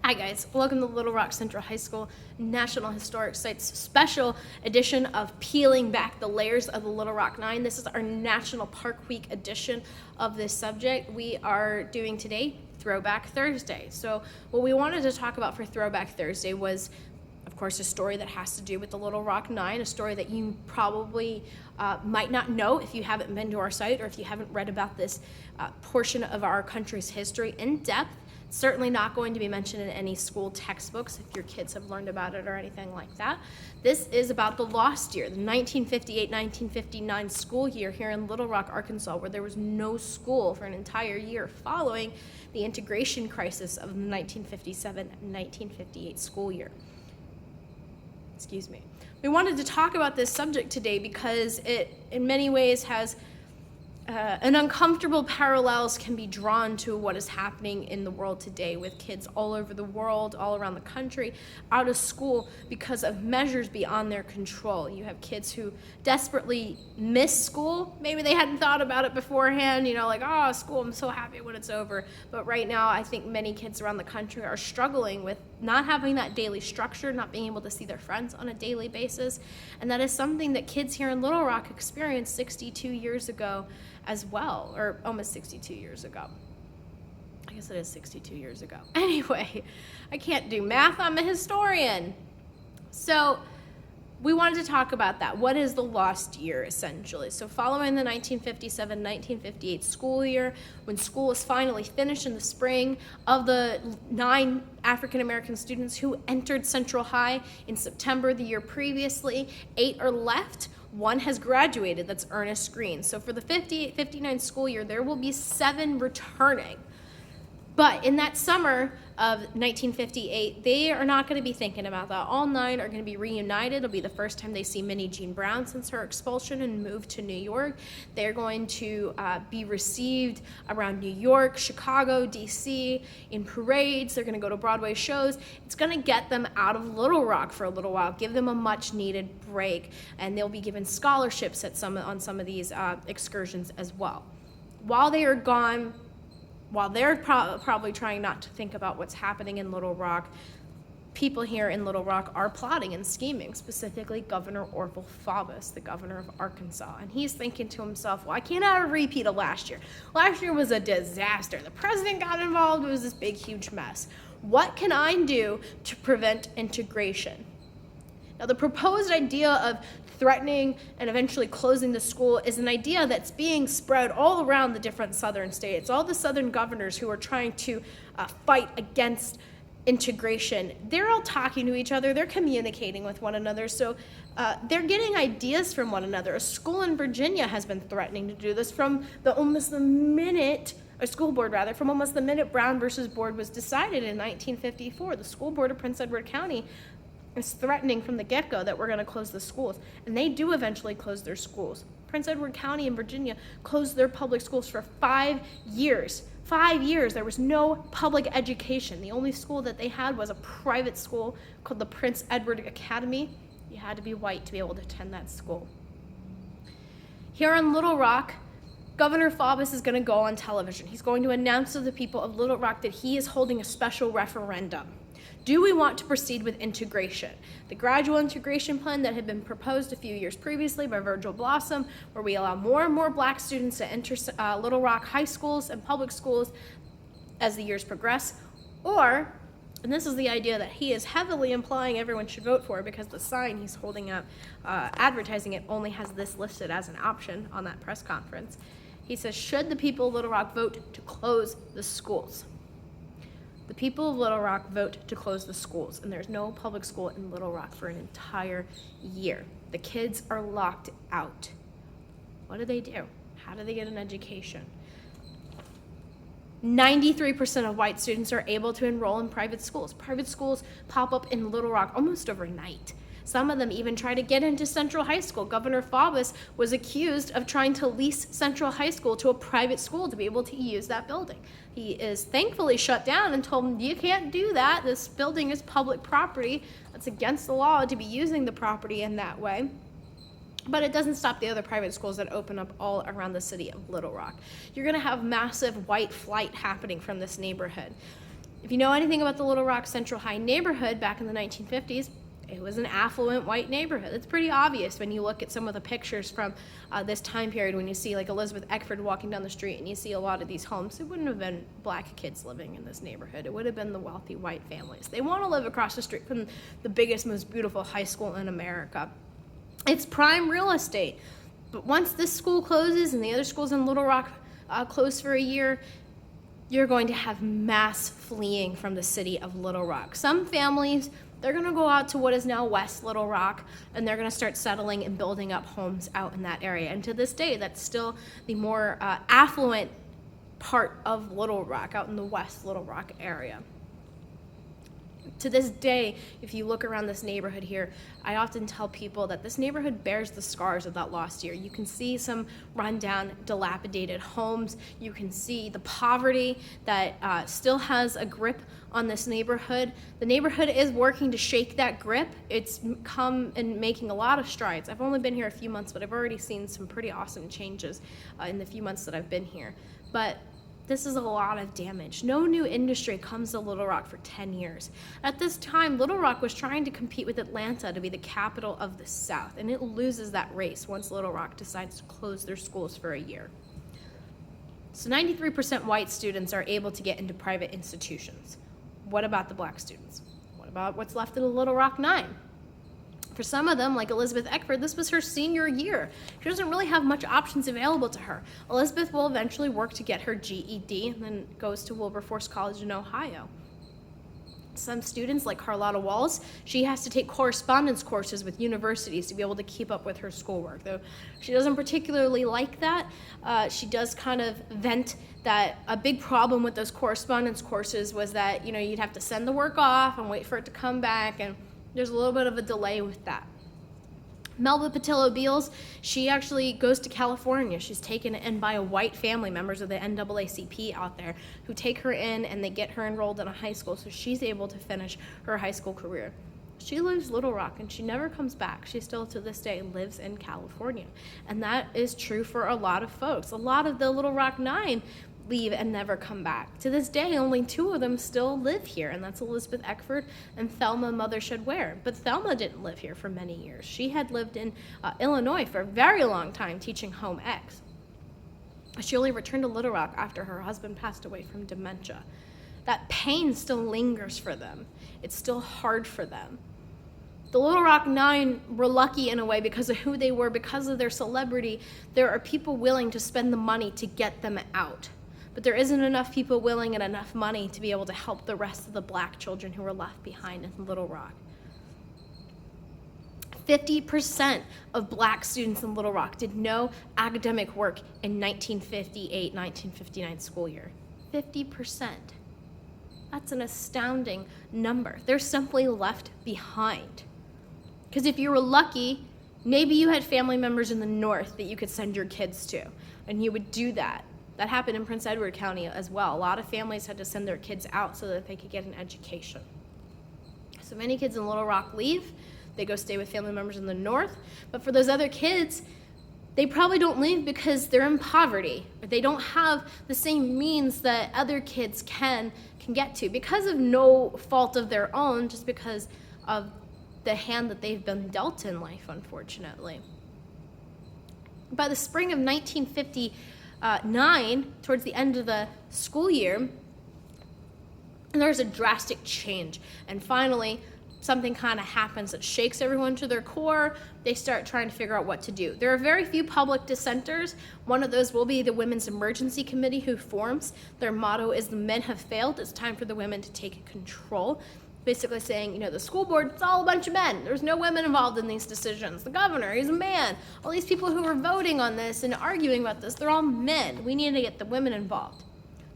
Hi guys, welcome to Little Rock Central High School National Historic Sites special edition of Peeling Back the Layers of the Little Rock Nine. This is our National Park Week edition of this subject. We are doing today Throwback Thursday. So what we wanted to talk about for Throwback Thursday was, of course, a story that has to do with the Little Rock Nine, a story that you probably might not know if you haven't been to our site or if you haven't read about this portion of our country's history in depth. Certainly not going to be mentioned in any school textbooks if your kids have learned about it or anything like that. This is about the lost year, the 1958-1959 school year here in Little Rock, Arkansas, where there was no school for an entire year following the integration crisis of the 1957-1958 school year. Excuse me. We wanted to talk about this subject today because it, in many ways, has an uncomfortable parallels can be drawn to what is happening in the world today with kids all over the world, all around the country, out of school because of measures beyond their control. You have kids who desperately miss school. Maybe they hadn't thought about it beforehand, like, oh, school, I'm so happy when it's over. But right now, I think many kids around the country are struggling with not having that daily structure, not being able to see their friends on a daily basis. And that is something that kids here in Little Rock experienced 62 years ago as well, or almost 62 years ago. I guess it is 62 years ago. Anyway, I can't do math, I'm a historian. So we wanted to talk about that. What is the lost year, essentially? So following the 1957-1958 school year, when school was finally finished in the spring, of the 9 African-American students who entered Central High in September the year previously, 8 are left. 1 has graduated, that's Ernest Green. So for the 58-59 school year, there will be 7 returning. But in that summer of 1958, they are not going to be thinking about that. All 9 are going to be reunited. It'll be the first time they see Minnie Jean Brown since her expulsion and moved to New York. They're going to be received around New York, Chicago, D.C., in parades. They're going to go to Broadway shows. It's going to get them out of Little Rock for a little while, give them a much-needed break, and they'll be given scholarships on some of these excursions as well. While they are gone, while they're probably trying not to think about what's happening in Little Rock, people here in Little Rock are plotting and scheming, specifically Governor Orval Faubus, the governor of Arkansas. And he's thinking to himself, well, I can't have a repeat of last year. Last year was a disaster. The president got involved. It was this big, huge mess. What can I do to prevent integration? Now, the proposed idea of threatening and eventually closing the school is an idea that's being spread all around the different southern states. All the southern governors who are trying to fight against integration, they're all talking to each other, they're communicating with one another, so they're getting ideas from one another. A school in Virginia has been threatening to do this from almost the minute Brown versus Board was decided in 1954. The school board of Prince Edward County is threatening from the get-go that we're going to close the schools. And they do eventually close their schools. Prince Edward County in Virginia closed their public schools for 5 years. 5 years, there was no public education. The only school that they had was a private school called the Prince Edward Academy. You had to be white to be able to attend that school. Here in Little Rock, Governor Faubus is going to go on television. He's going to announce to the people of Little Rock that he is holding a special referendum. Do we want to proceed with integration? The gradual integration plan that had been proposed a few years previously by Virgil Blossom, where we allow more and more black students to enter Little Rock high schools and public schools as the years progress, or, and this is the idea that he is heavily implying everyone should vote for because the sign he's holding up advertising it only has this listed as an option on that press conference. He says, should the people of Little Rock vote to close the schools? The people of Little Rock vote to close the schools, and there's no public school in Little Rock for an entire year. The kids are locked out. What do? How do they get an education? 93% of white students are able to enroll in private schools. Private schools pop up in Little Rock almost overnight. Some of them even try to get into Central High School. Governor Faubus was accused of trying to lease Central High School to a private school to be able to use that building. He is thankfully shut down and told him, you can't do that. This building is public property. It's against the law to be using the property in that way. But it doesn't stop the other private schools that open up all around the city of Little Rock. You're going to have massive white flight happening from this neighborhood. If you know anything about the Little Rock Central High neighborhood back in the 1950s, it was an affluent white neighborhood. It's pretty obvious when you look at some of the pictures from this time period, when you see like Elizabeth Eckford walking down the street and you see a lot of these homes. It wouldn't have been black kids living in this neighborhood. It would have been the wealthy white families. They want to live across the street from the biggest, most beautiful high school in America. It's prime real estate. But once this school closes and the other schools in Little Rock close for a year, you're going to have mass fleeing from the city of Little Rock. Some families, they're going to go out to what is now West Little Rock, and they're going to start settling and building up homes out in that area. And to this day, that's still the more affluent part of Little Rock, out in the West Little Rock area. To this day, if you look around this neighborhood here, I often tell people that this neighborhood bears the scars of that lost year. You can see some rundown, dilapidated homes. You can see the poverty that still has a grip on this neighborhood. The neighborhood is working to shake that grip. It's come and making a lot of strides. I've only been here a few months, but I've already seen some pretty awesome changes in the few months that I've been here. But this is a lot of damage. No new industry comes to Little Rock for 10 years. At this time, Little Rock was trying to compete with Atlanta to be the capital of the South, and it loses that race once Little Rock decides to close their schools for a year. So 93% white students are able to get into private institutions. What about the black students? What about what's left of the Little Rock Nine? For some of them, like Elizabeth Eckford, this was her senior year. She doesn't really have much options available to her. Elizabeth will eventually work to get her GED and then goes to Wilberforce College in Ohio. Some students, like Carlotta Walls, she has to take correspondence courses with universities to be able to keep up with her schoolwork. Though she doesn't particularly like that, she does kind of vent that a big problem with those correspondence courses was that, you'd have to send the work off and wait for it to come back, and there's a little bit of a delay with that. Melba Pattillo Beals, she actually goes to California. She's taken in by a white family, members of the NAACP out there, who take her in and they get her enrolled in a high school so she's able to finish her high school career. She leaves Little Rock and she never comes back. She still to this day lives in California. And that is true for a lot of folks. A lot of the Little Rock Nine leave and never come back. To this day, only two of them still live here, and that's Elizabeth Eckford and Thelma Mothershed Ware. But Thelma didn't live here for many years. She had lived in Illinois for a very long time teaching home ec. She only returned to Little Rock after her husband passed away from dementia. That pain still lingers for them. It's still hard for them. The Little Rock Nine were lucky in a way because of who they were, because of their celebrity. There are people willing to spend the money to get them out. But there isn't enough people willing and enough money to be able to help the rest of the black children who were left behind in Little Rock. 50% of black students in Little Rock did no academic work in 1958-1959 school year. 50%. That's an astounding number. They're simply left behind. Because if you were lucky, maybe you had family members in the north that you could send your kids to, and you would do that. That happened in Prince Edward County as well. A lot of families had to send their kids out so that they could get an education. So many kids in Little Rock leave. They go stay with family members in the north. But for those other kids, they probably don't leave because they're in poverty, or they don't have the same means that other kids can get to because of no fault of their own, just because of the hand that they've been dealt in life, unfortunately. By the spring of 1959, towards the end of the school year, there's a drastic change. And finally, something kind of happens that shakes everyone to their core. They start trying to figure out what to do. There are very few public dissenters. One of those will be the Women's Emergency Committee, who forms. Their motto is, "The men have failed. It's time for the women to take control." Basically saying, the school board, it's all a bunch of men. There's no women involved in these decisions. The governor, he's a man. All these people who are voting on this and arguing about this, they're all men. We need to get the women involved.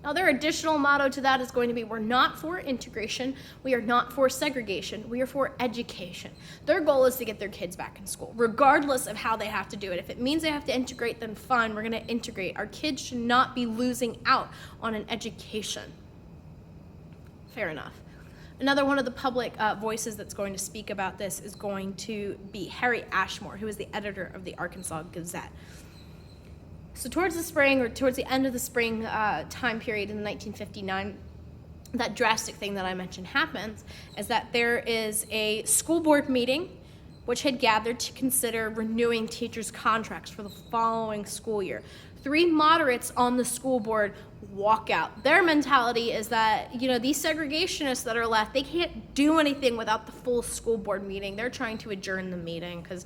Now, their additional motto to that is going to be, we're not for integration. We are not for segregation. We are for education. Their goal is to get their kids back in school, regardless of how they have to do it. If it means they have to integrate, then fine, we're going to integrate. Our kids should not be losing out on an education. Fair enough. Another one of the public voices that's going to speak about this is going to be Harry Ashmore, who is the editor of the Arkansas Gazette. So towards the spring, or towards the end of the spring time period in 1959, that drastic thing that I mentioned happens is that there is a school board meeting which had gathered to consider renewing teachers' contracts for the following school year. 3 moderates on the school board walk out. Their mentality is that, these segregationists that are left, they can't do anything without the full school board meeting. They're trying to adjourn the meeting because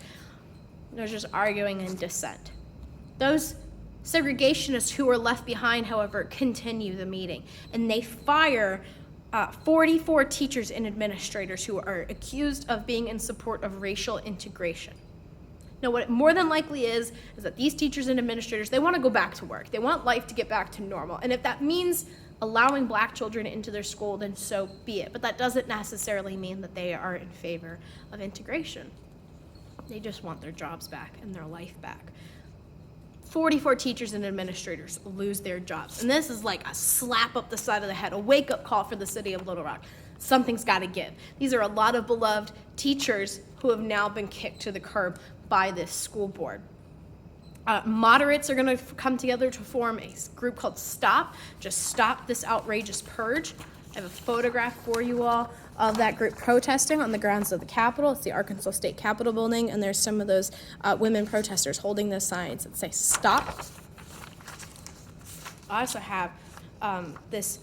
they're just arguing in dissent. Those segregationists who are left behind, however, continue the meeting, and they fire 44 teachers and administrators who are accused of being in support of racial integration. Now, what it more than likely is that these teachers and administrators, they want to go back to work. They want life to get back to normal. And if that means allowing black children into their school, then so be it. But that doesn't necessarily mean that they are in favor of integration. They just want their jobs back and their life back. 44 teachers and administrators lose their jobs. And this is like a slap up the side of the head, a wake-up call for the city of Little Rock. Something's got to give. These are a lot of beloved teachers who have now been kicked to the curb by this school board. Moderates are going to come together to form a group called STOP. Just stop this outrageous purge. I have a photograph for you all of that group protesting on the grounds of the Capitol. It's the Arkansas State Capitol building, and there's some of those women protesters holding those signs that say STOP. I also have this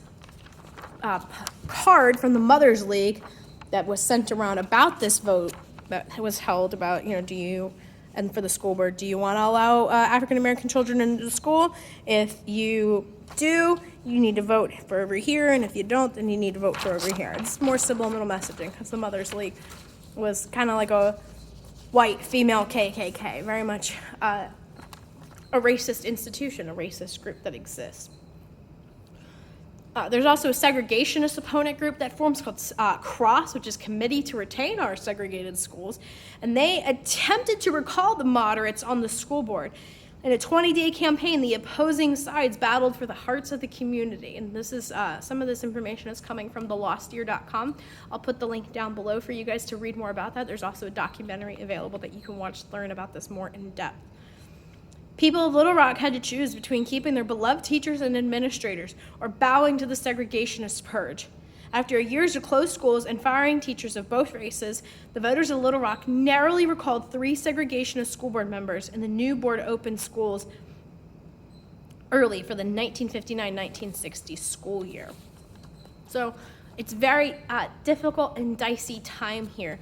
card from the Mothers League that was sent around about this vote that was held about, and for the school board, do you want to allow African-American children into the school? If you do, you need to vote for over here, and if you don't, then you need to vote for over here. It's more subliminal messaging, because the Mothers League was kind of like a white female KKK, very much a racist institution, a racist group that exists. There's also a segregationist opponent group that forms called CROSS, which is Committee to Retain Our Segregated Schools, and they attempted to recall the moderates on the school board. In a 20-day campaign, the opposing sides battled for the hearts of the community, and this is some of this information is coming from thelostyear.com. I'll put the link down below for you guys to read more about that. There's also a documentary available that you can watch to learn about this more in depth. People of Little Rock had to choose between keeping their beloved teachers and administrators or bowing to the segregationist purge. After years of closed schools and firing teachers of both races, the voters of Little Rock narrowly recalled 3 segregationist school board members, and the new board opened schools early for the 1959-1960 school year. So it's very difficult and dicey time here.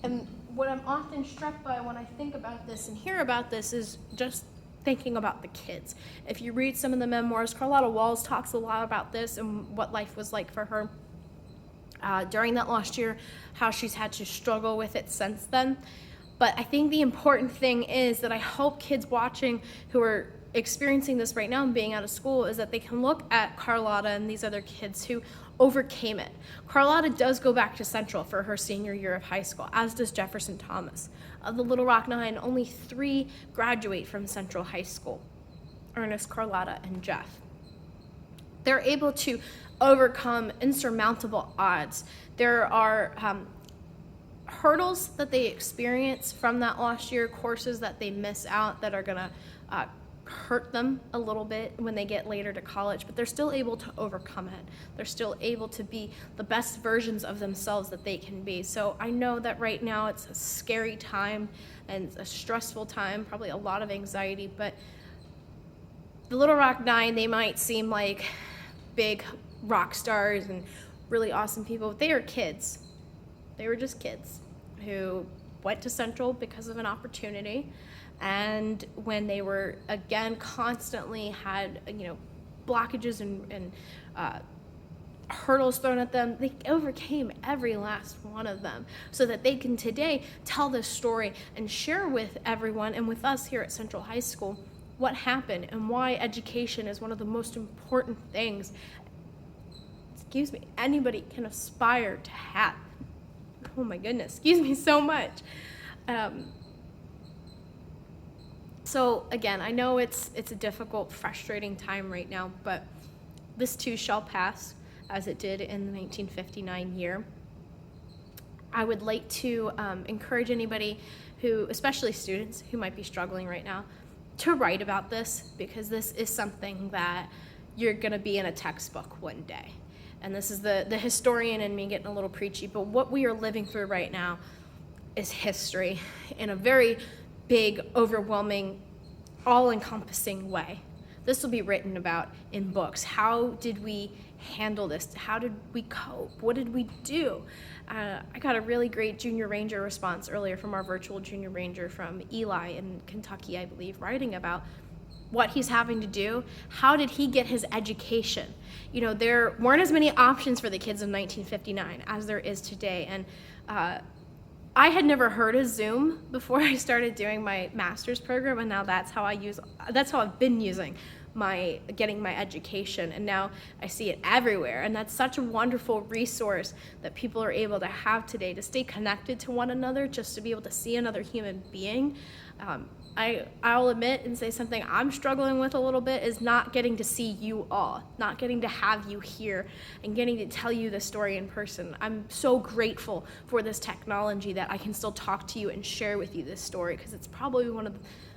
And what I'm often struck by when I think about this and hear about this is just thinking about the kids. If you read some of the memoirs, Carlotta Walls talks a lot about this and what life was like for her during that last year, how she's had to struggle with it since then. But I think the important thing is that I hope kids watching who are experiencing this right now and being out of school is that they can look at Carlotta and these other kids who overcame it. Carlotta does go back to Central for her senior year of high school, as does Jefferson Thomas. Of the Little Rock 9, only 3 graduate from Central High School: Ernest, Carlotta, and Jeff. They're able to overcome insurmountable odds. There are hurdles that they experience from that last year, courses that they miss out that are gonna hurt them a little bit when they get later to college, but they're still able to overcome it. They're still able to be the best versions of themselves that they can be. So I know that right now it's a scary time and a stressful time, probably a lot of anxiety, but the Little Rock 9, they might seem like big rock stars and really awesome people, but they are kids. They were just kids who went to Central because of an opportunity. And when they were, again, constantly had, blockages and hurdles thrown at them, they overcame every last one of them so that they can today tell this story and share with everyone and with us here at Central High School what happened and why education is one of the most important things, anybody can aspire to have. Oh my goodness, excuse me so much. So again, I know it's a difficult, frustrating time right now, but this too shall pass, as it did in the 1959 year. I would like to encourage anybody who, especially students who might be struggling right now, to write about this, because this is something that you're gonna be in a textbook one day. and this is the historian in me getting a little preachy, but what we are living through right now is history in a very big, overwhelming, all-encompassing way. This will be written about in books. How did we handle this? How did we cope? What did we do? I got a really great Junior Ranger response earlier from our virtual Junior Ranger from Eli in Kentucky, I believe, writing about what he's having to do. How did he get his education? You know, there weren't as many options for the kids of 1959 as there is today. And I had never heard of Zoom before I started doing my master's program, and now that's how I've been using getting my education, and now I see it everywhere. And that's such a wonderful resource that people are able to have today to stay connected to one another, just to be able to see another human being. I'll admit and say something I'm struggling with a little bit is not getting to see you all, not getting to have you here and getting to tell you the story in person. I'm so grateful for this technology that I can still talk to you and share with you this story, because it's probably one of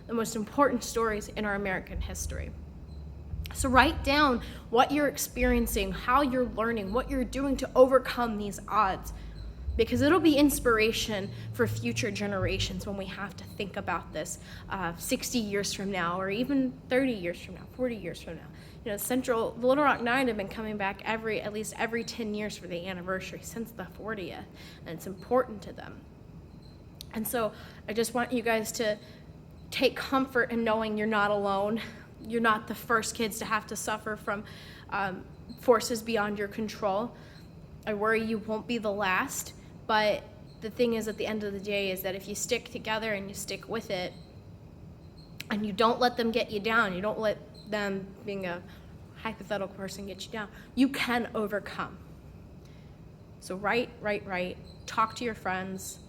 the most important stories in our American history. So write down what you're experiencing, how you're learning, what you're doing to overcome these odds, because it'll be inspiration for future generations when we have to think about this 60 years from now, or even 30 years from now, 40 years from now. You know, the Little Rock Nine have been coming back at least every 10 years for the anniversary since the 40th, and it's important to them. And so I just want you guys to take comfort in knowing you're not alone. You're not the first kids to have to suffer from forces beyond your control. I worry you won't be the last, but the thing is, at the end of the day, is that if you stick together and you stick with it, and you don't let them get you down, you don't let them, being a hypothetical person, get you down, you can overcome. So write, talk to your friends,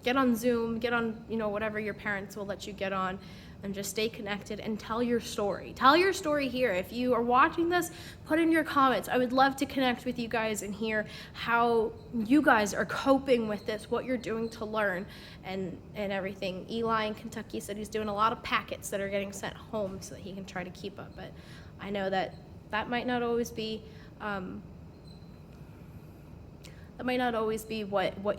get on Zoom, get on, whatever your parents will let you get on, and just stay connected and tell your story. Tell your story here. If you are watching this, put in your comments. I would love to connect with you guys and hear how you guys are coping with this, what you're doing to learn and everything. Eli in Kentucky said he's doing a lot of packets that are getting sent home so that he can try to keep up. But I know that might not always be what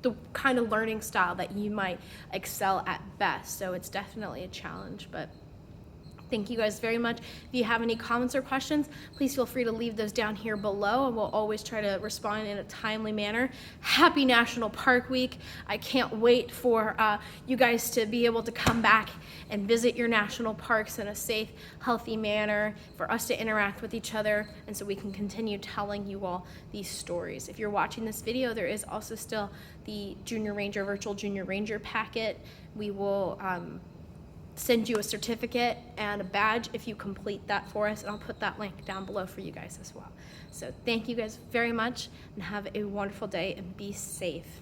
the kind of learning style that you might excel at best. So it's definitely a challenge, but thank you guys very much. If you have any comments or questions, please feel free to leave those down here below, and we'll always try to respond in a timely manner. Happy National Park Week. I can't wait for you guys to be able to come back and visit your national parks in a safe, healthy manner, for us to interact with each other, and so we can continue telling you all these stories. If you're watching this video, there is also still the virtual Junior Ranger packet. We will send you a certificate and a badge if you complete that for us, and I'll put that link down below for you guys as well. So thank you guys very much, and have a wonderful day, and be safe.